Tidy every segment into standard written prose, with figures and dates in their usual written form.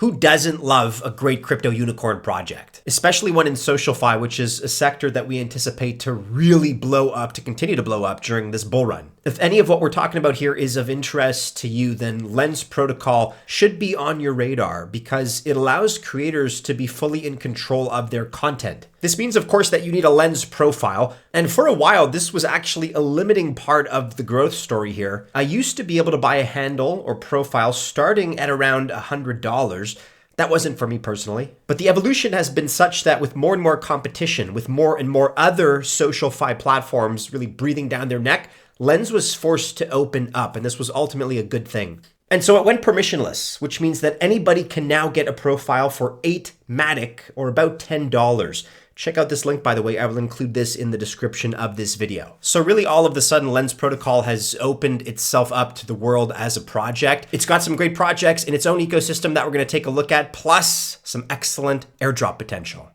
Who doesn't love a great crypto unicorn project? Especially one in SocialFi, which is a sector that we anticipate to really blow up, to continue to blow up during this bull run. If any of what we're talking about here is of interest to you, then Lens Protocol should be on your radar because it allows creators to be fully in control of their content. This means, of course, that you need a Lens profile. And for a while, this was actually a limiting part of the growth story here. I used to be able to buy a handle or profile starting at around $100. That wasn't for me personally. But the evolution has been such that with more and more competition, with more and more other SocialFi platforms really breathing down their neck, Lens was forced to open up, and this was ultimately a good thing. And so it went permissionless, which means that anybody can now get a profile for 8 MATIC, or about $10. Check out this link, by the way. I will include this in the description of this video. So really, all of a sudden, Lens Protocol has opened itself up to the world as a project. It's got some great projects in its own ecosystem that we're going to take a look at, plus some excellent airdrop potential.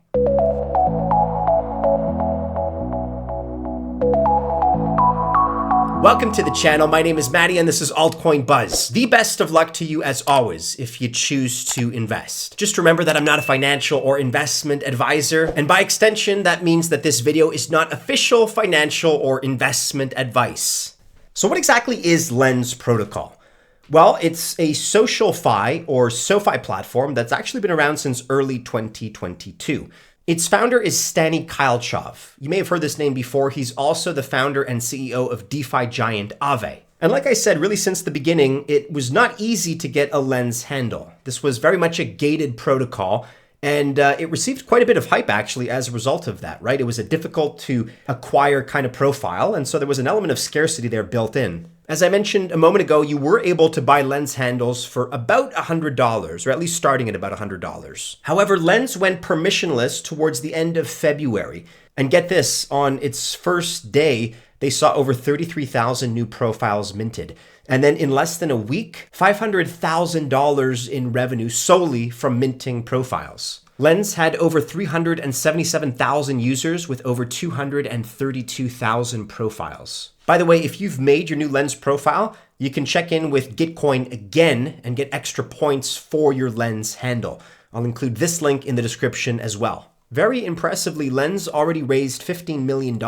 Welcome to the channel. My name is Matty and this is Altcoin Buzz. The best of luck to you as always if you choose to invest. Just remember that I'm not a financial or investment advisor, and by extension, that means that this video is not official financial or investment advice. So what exactly is Lens Protocol? Well, it's a SocialFi or SoFi platform that's actually been around since early 2022. Its founder is Stani Kylchov. You may have heard this name before. He's also the founder and CEO of DeFi giant Aave. And like I said, really since the beginning, it was not easy to get a Lens handle. This was very much a gated protocol, and it received quite a bit of hype actually as a result of that, right? It was a difficult to acquire kind of profile, and so there was an element of scarcity there built in. As I mentioned a moment ago, you were able to buy Lens handles for about $100, or at least starting at about $100. However, Lens went permissionless towards the end of February. And get this, on its first day, they saw over 33,000 new profiles minted. And then in less than a week, $500,000 in revenue solely from minting profiles. Lens had over 377,000 users with over 232,000 profiles. By the way, if you've made your new Lens profile, you can check in with Gitcoin again and get extra points for your Lens handle. I'll include this link in the description as well. Very impressively, Lens already raised $15 million.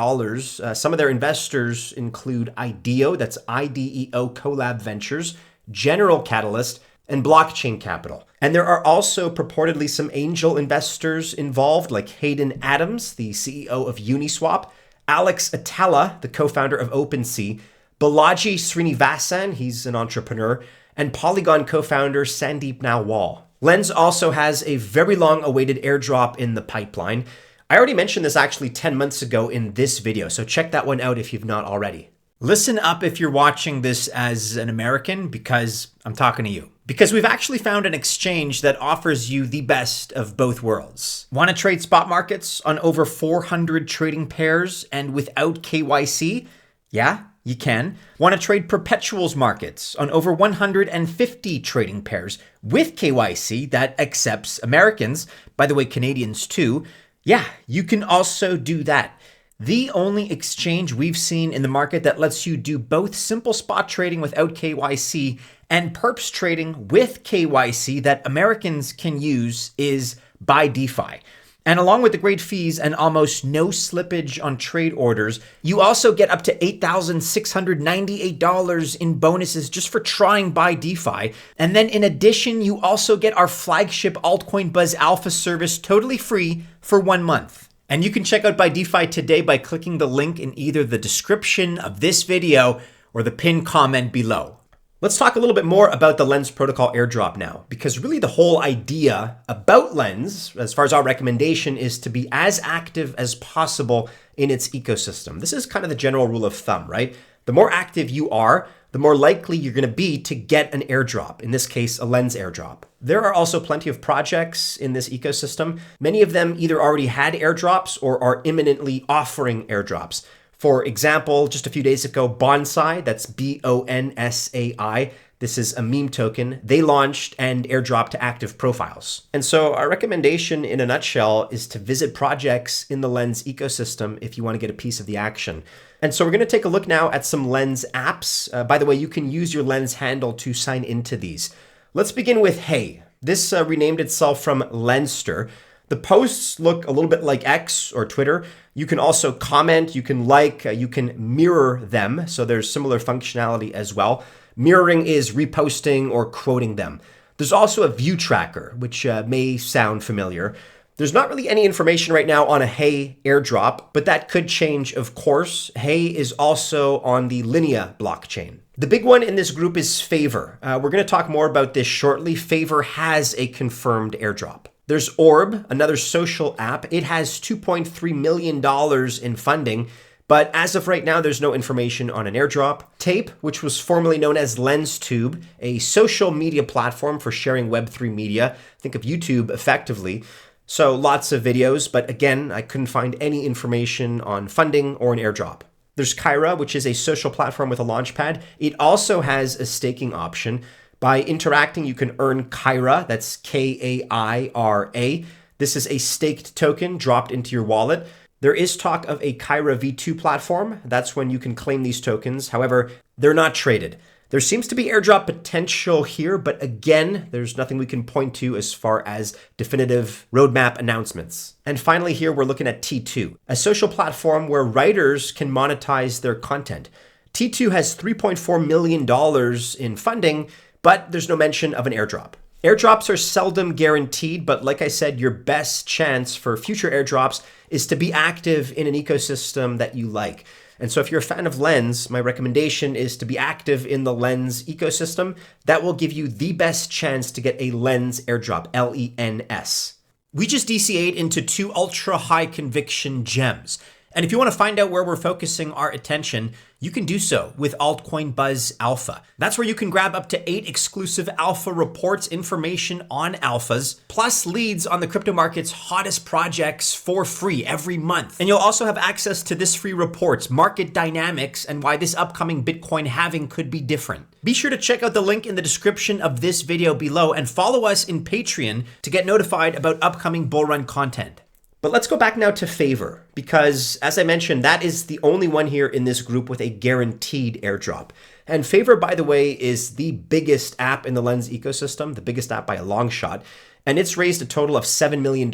Some of their investors include IDEO, that's IDEO Collab Ventures, General Catalyst, and Blockchain Capital. And there are also purportedly some angel investors involved, like Hayden Adams, the CEO of Uniswap, Alex Atala, the co-founder of OpenSea, Balaji Srinivasan, he's an entrepreneur, and Polygon co-founder Sandeep Nawal. Lens also has a very long-awaited airdrop in the pipeline. I already mentioned this actually 10 months ago in this video, so check that one out if you've not already. Listen up if you're watching this as an American, because I'm talking to you. Because we've actually found an exchange that offers you the best of both worlds. Want to trade spot markets on over 400 trading pairs and without KYC? Yeah, you can. Want to trade perpetuals markets on over 150 trading pairs with KYC that accepts Americans, by the way, Canadians too? Yeah, you can also do that. The only exchange we've seen in the market that lets you do both simple spot trading without KYC and perps trading with KYC that Americans can use is BYDFi. And along with the great fees and almost no slippage on trade orders, you also get up to $8,698 in bonuses just for trying BYDFi. And then in addition, you also get our flagship Altcoin Buzz Alpha service totally free for 1 month. And you can check out BYDFi today by clicking the link in either the description of this video or the pinned comment below. Let's talk a little bit more about the Lens Protocol airdrop now, because really the whole idea about Lens, as far as our recommendation, is to be as active as possible in its ecosystem. This is kind of the general rule of thumb, right? The more active you are, the more likely you're going to be to get an airdrop, in this case, a Lens airdrop. There are also plenty of projects in this ecosystem. Many of them either already had airdrops or are imminently offering airdrops. For example, just a few days ago, Bonsai, that's BONSAI, this is a meme token, they launched and airdropped to active profiles. And so our recommendation in a nutshell is to visit projects in the Lens ecosystem if you want to get a piece of the action. And so we're going to take a look now at some Lens apps. By the way, you can use your Lens handle to sign into these. Let's begin with Hey. This renamed itself from Lenster. The posts look a little bit like X or Twitter. You can also comment, you can like, you can mirror them. So there's similar functionality as well. Mirroring is reposting or quoting them. There's also a view tracker, which may sound familiar. There's not really any information right now on a Hey airdrop, but that could change, of course. Hey is also on the Linea blockchain. The big one in this group is Phaver. We're going to talk more about this shortly. Phaver has a confirmed airdrop. There's Orb, another social app. It has $2.3 million in funding, but as of right now, there's no information on an airdrop. Tape, which was formerly known as LensTube, a social media platform for sharing Web3 media. Think of YouTube effectively. So lots of videos, but again, I couldn't find any information on funding or an airdrop. There's Kyra, which is a social platform with a launchpad. It also has a staking option. By interacting, you can earn Kyra, that's Kaira. This is a staked token dropped into your wallet. There is talk of a Kyra V2 platform. That's when you can claim these tokens. However, they're not traded. There seems to be airdrop potential here, but again, there's nothing we can point to as far as definitive roadmap announcements. And finally here, we're looking at T2, a social platform where writers can monetize their content. T2 has $3.4 million in funding, but there's no mention of an airdrop. Airdrops are seldom guaranteed, but like I said, your best chance for future airdrops is to be active in an ecosystem that you like. And so if you're a fan of Lens, my recommendation is to be active in the Lens ecosystem. That will give you the best chance to get a Lens airdrop, LENS. We just DCA'd into 2 ultra high conviction gems. And if you want to find out where we're focusing our attention, you can do so with Altcoin Buzz Alpha. That's where you can grab up to 8 exclusive alpha reports, information on alphas, plus leads on the crypto market's hottest projects for free every month. And you'll also have access to this free reports, market dynamics, and why this upcoming Bitcoin halving could be different. Be sure to check out the link in the description of this video below and follow us in Patreon to get notified about upcoming bull run content. But let's go back now to Phaver, because as I mentioned, that is the only one here in this group with a guaranteed airdrop. And Phaver, by the way, is the biggest app in the Lens ecosystem, the biggest app by a long shot. And it's raised a total of $7 million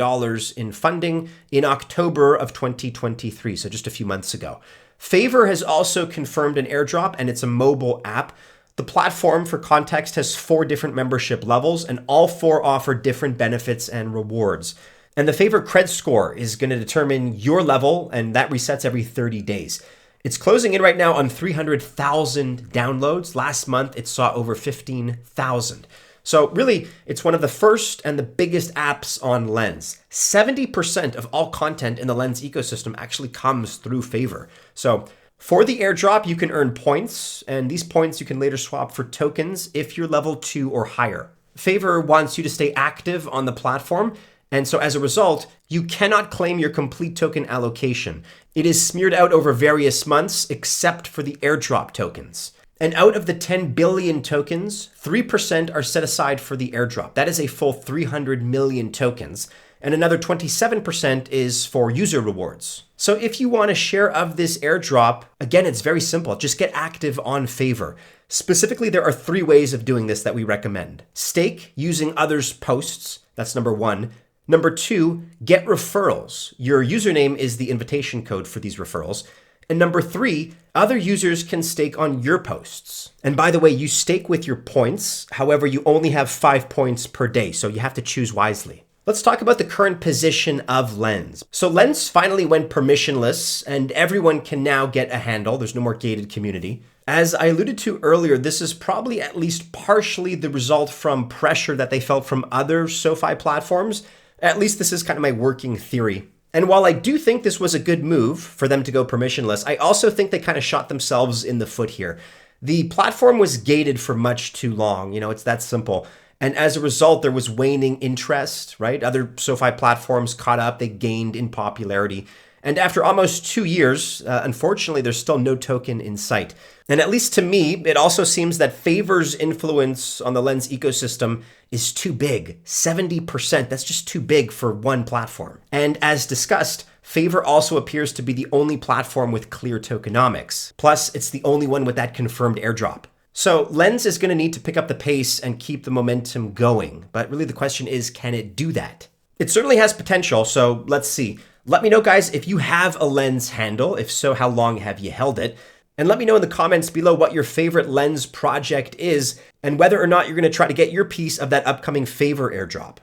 in funding in October of 2023, so just a few months ago. Phaver has also confirmed an airdrop, and it's a mobile app. The platform, for context, has 4 different membership levels, and all 4 offer different benefits and rewards. And the Phaver cred score is going to determine your level, and that resets every 30 days. It's closing in right now on 300,000 downloads. Last month, it saw over 15,000. So really, it's one of the first and the biggest apps on Lens. 70% of all content in the Lens ecosystem actually comes through Phaver. So for the airdrop, you can earn points, and these points you can later swap for tokens if you're level 2 or higher. Phaver wants you to stay active on the platform, and so as a result, you cannot claim your complete token allocation. It is smeared out over various months, except for the airdrop tokens. And out of the 10 billion tokens, 3% are set aside for the airdrop. That is a full 300 million tokens. And another 27% is for user rewards. So if you want a share of this airdrop, again, it's very simple. Just get active on Phaver. Specifically, there are 3 ways of doing this that we recommend. Stake using others' posts. That's number 1. Number 2, get referrals. Your username is the invitation code for these referrals. And number 3, other users can stake on your posts. And by the way, you stake with your points. However, you only have 5 points per day, so you have to choose wisely. Let's talk about the current position of Lens. So Lens finally went permissionless, and everyone can now get a handle. There's no more gated community. As I alluded to earlier, this is probably at least partially the result from pressure that they felt from other SoFi platforms. At least this is kind of my working theory. And while I do think this was a good move for them to go permissionless, I also think they kind of shot themselves in the foot here. The platform was gated for much too long. It's that simple. And as a result, there was waning interest, right? Other SoFi platforms caught up, they gained in popularity. And after almost 2 years, unfortunately, there's still no token in sight. And at least to me, it also seems that Phaver's influence on the Lens ecosystem is too big. 70%, that's just too big for one platform. And as discussed, Phaver also appears to be the only platform with clear tokenomics. Plus, it's the only one with that confirmed airdrop. So Lens is going to need to pick up the pace and keep the momentum going. But really the question is, can it do that? It certainly has potential, so let's see. Let me know, guys, if you have a Lens handle. If so, how long have you held it? And let me know in the comments below what your favorite Lens project is and whether or not you're going to try to get your piece of that upcoming Phaver airdrop.